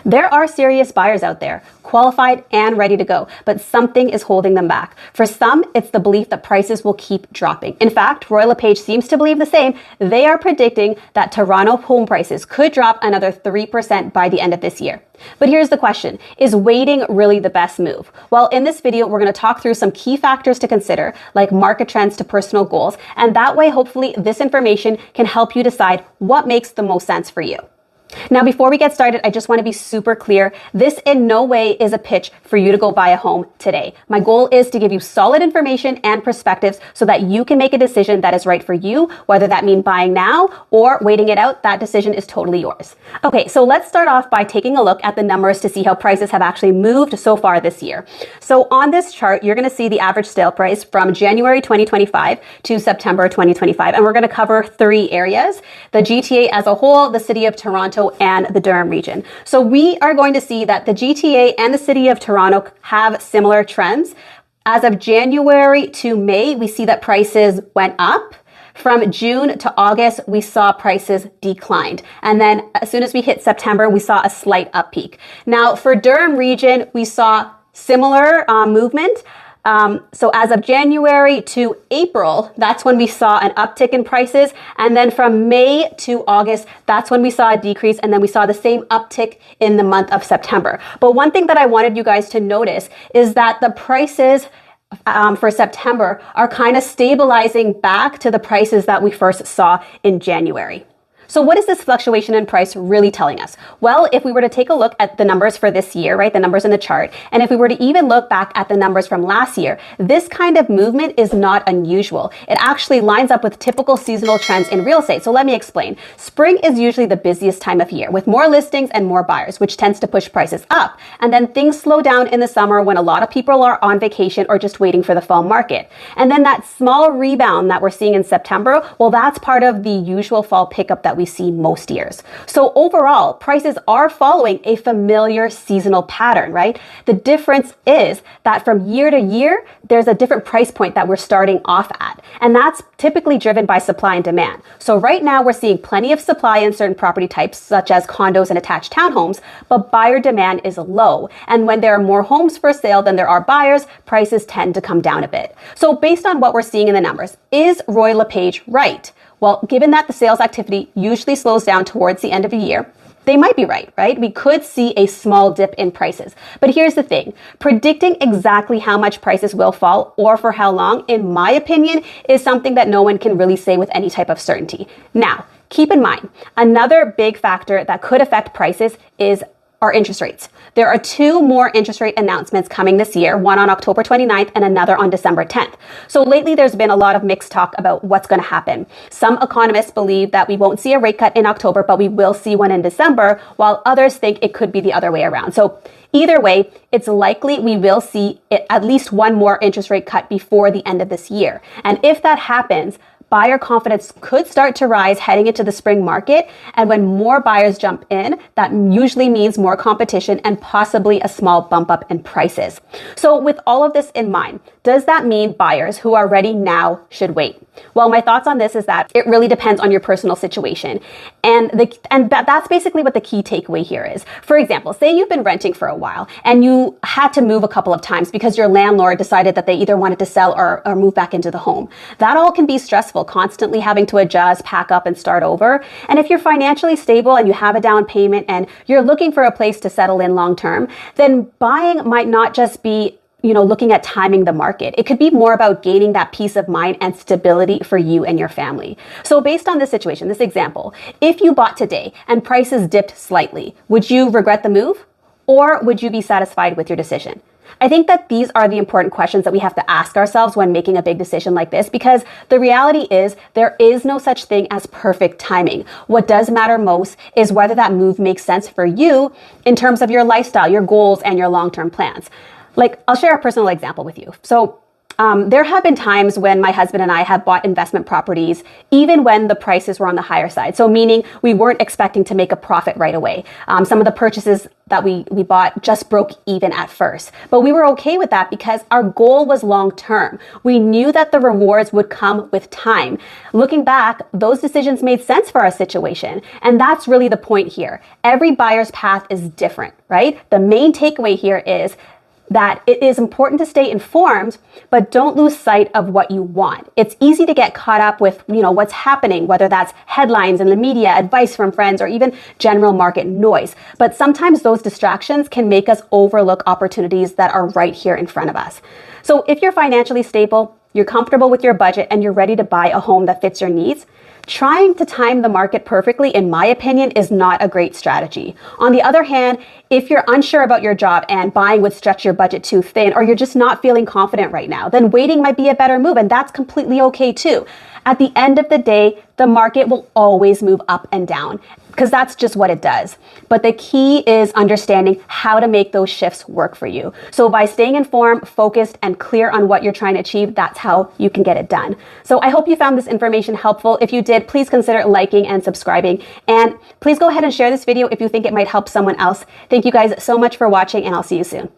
There are serious buyers out there, qualified and ready to go, but something is holding them back. For some, it's the belief that prices will keep dropping. In fact, LePage seems to believe the same. They are predicting that Toronto home prices could drop another 3% by the end of this year. But here's the question, is waiting really the best move? Well, in this video, we're going to talk through some key factors to consider, like market trends to personal goals, and that way, hopefully, this information can help you decide what makes the most sense for you. Now, before we get started, I just want to be super clear. This in no way is a pitch for you to go buy a home today. My goal is to give you solid information and perspectives so that you can make a decision that is right for you, whether that means buying now or waiting it out. That decision is totally yours. Okay, so let's start off by taking a look at the numbers to see how prices have actually moved so far this year. So on this chart, you're going to see the average sale price from January 2025 to September 2025. And we're going to cover three areas: the GTA as a whole, the city of Toronto, and the Durham region. So we are going to see that the GTA and the city of Toronto have similar trends. As of January to May, we see that prices went up. From June to August, we saw prices declined. And then as soon as we hit September, we saw a slight up peak. Now for Durham region, we saw similar movement. So as of January to April, that's when we saw an uptick in prices. And then from May to August, that's when we saw a decrease. And then we saw the same uptick in the month of September. But one thing that I wanted you guys to notice is that the prices for September are kind of stabilizing back to the prices that we first saw in January. So what is this fluctuation in price really telling us? Well, if we were to take a look at the numbers for this year, right, the numbers in the chart, and if we were to even look back at the numbers from last year, this kind of movement is not unusual. It actually lines up with typical seasonal trends in real estate. So let me explain. Spring is usually the busiest time of year with more listings and more buyers, which tends to push prices up. And then things slow down in the summer when a lot of people are on vacation or just waiting for the fall market. And then that small rebound that we're seeing in September, well, that's part of the usual fall pickup that we see most years. So overall, prices are following a familiar seasonal pattern, right? The difference is that from year to year, there's a different price point that we're starting off at. And that's typically driven by supply and demand. So right now we're seeing plenty of supply in certain property types, such as condos and attached townhomes, but buyer demand is low. And when there are more homes for sale than there are buyers, prices tend to come down a bit. So based on what we're seeing in the numbers, is LePage right? Well, given that the sales activity usually slows down towards the end of the year, they might be right? We could see a small dip in prices. But here's the thing, predicting exactly how much prices will fall or for how long, in my opinion, is something that no one can really say with any type of certainty. Now, keep in mind, another big factor that could affect prices is our interest rates. There are two more interest rate announcements coming this year, one on October 29th and another on December 10th. So lately there's been a lot of mixed talk about what's going to happen. Some economists believe that we won't see a rate cut in October, but we will see one in December, while others think it could be the other way around. So either way, it's likely we will see at least one more interest rate cut before the end of this year. And if that happens, buyer confidence could start to rise heading into the spring market. And when more buyers jump in, that usually means more competition and possibly a small bump up in prices. So with all of this in mind, does that mean buyers who are ready now should wait? Well, my thoughts on this is that it really depends on your personal situation. And that's basically what the key takeaway here is. For example, say you've been renting for a while and you had to move a couple of times because your landlord decided that they either wanted to sell or move back into the home. That all can be stressful, constantly having to adjust, pack up, and start over. And if you're financially stable and you have a down payment and you're looking for a place to settle in long term, then buying might not just be looking at timing the market. It could be more about gaining that peace of mind and stability for you and your family. So based on this situation, this example, if you bought today and prices dipped slightly, would you regret the move or would you be satisfied with your decision? I think that these are the important questions that we have to ask ourselves when making a big decision like this, because the reality is there is no such thing as perfect timing. What does matter most is whether that move makes sense for you in terms of your lifestyle, your goals, and your long-term plans. Like, I'll share a personal example with you. So There have been times when my husband and I have bought investment properties, even when the prices were on the higher side. So meaning we weren't expecting to make a profit right away. Some of the purchases that we bought just broke even at first. But we were okay with that because our goal was long term. We knew that the rewards would come with time. Looking back, those decisions made sense for our situation. And that's really the point here. Every buyer's path is different, right? The main takeaway here is that it is important to stay informed, but don't lose sight of what you want. It's easy to get caught up with, what's happening, whether that's headlines in the media, advice from friends, or even general market noise. But sometimes those distractions can make us overlook opportunities that are right here in front of us. So if you're financially stable, you're comfortable with your budget, and you're ready to buy a home that fits your needs, trying to time the market perfectly, in my opinion, is not a great strategy. On the other hand, if you're unsure about your job and buying would stretch your budget too thin, or you're just not feeling confident right now, then waiting might be a better move, and that's completely okay too. At the end of the day, the market will always move up and down because that's just what it does. But the key is understanding how to make those shifts work for you. So by staying informed, focused, and clear on what you're trying to achieve, that's how you can get it done. So I hope you found this information helpful. If you did, please consider liking and subscribing. And please go ahead and share this video if you think it might help someone else. Thank you guys so much for watching, and I'll see you soon.